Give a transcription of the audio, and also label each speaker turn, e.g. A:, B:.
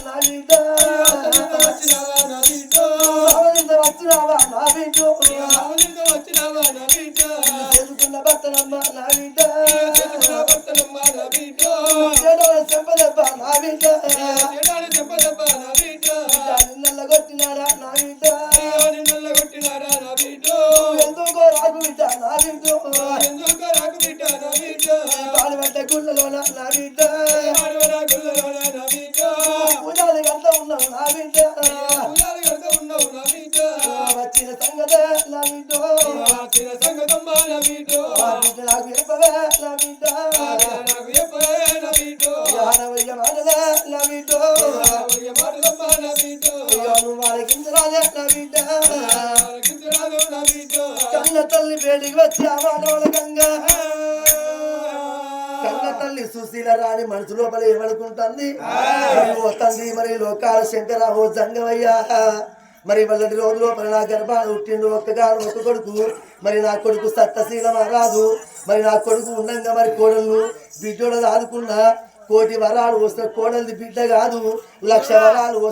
A: నా బిడ్డ వచ్చినావా నా బిడ్డ ఎదుకున్న భర్తనమ్మ నా బిడ్డ చెప్పదబ్బా నా బిడ్డ నిన్నల్ల కొట్టినారా నా బిడ్డ ఎందుకో రాకు బిడ్డ నా బిడ్డ పాడుబడ్డ గుళ్ళలోన నా బిడ్డ పూజాది గంట ఉన్నావు నా బిడ్డ వచ్చిన సంగత నా బిడ్డ నాకు చెప్పవే నా బిడ్డ వయ్య మాటలే నా బిడ్డ నువ్వు ఆలకించరాదే నా బిడ్డ కన్న తల్లి పేటికి వచ్చి ఆ మాటల గంగా కన్న తల్లి సుశీల రాణి మనసు లోపల ఏమనుకుంటుంది తండ్రి మరి లోకాల శంకర ఓ జంగమయ్యా మరి వాళ్ళటి రోజు లోపల నా గర్భాన్ని పుట్టిండు ఒక్క కొడుకు మరి నా కొడుకు సత్తశీలం రాదు మరి నా కొడుకు ఉండంగా మరి కోడళ్ళు బిడ్డోడు ఆదుకున్నా కోటి వరాలు వస్తే కోడలిది బిడ్డ కాదు 1,00,000 వరాలు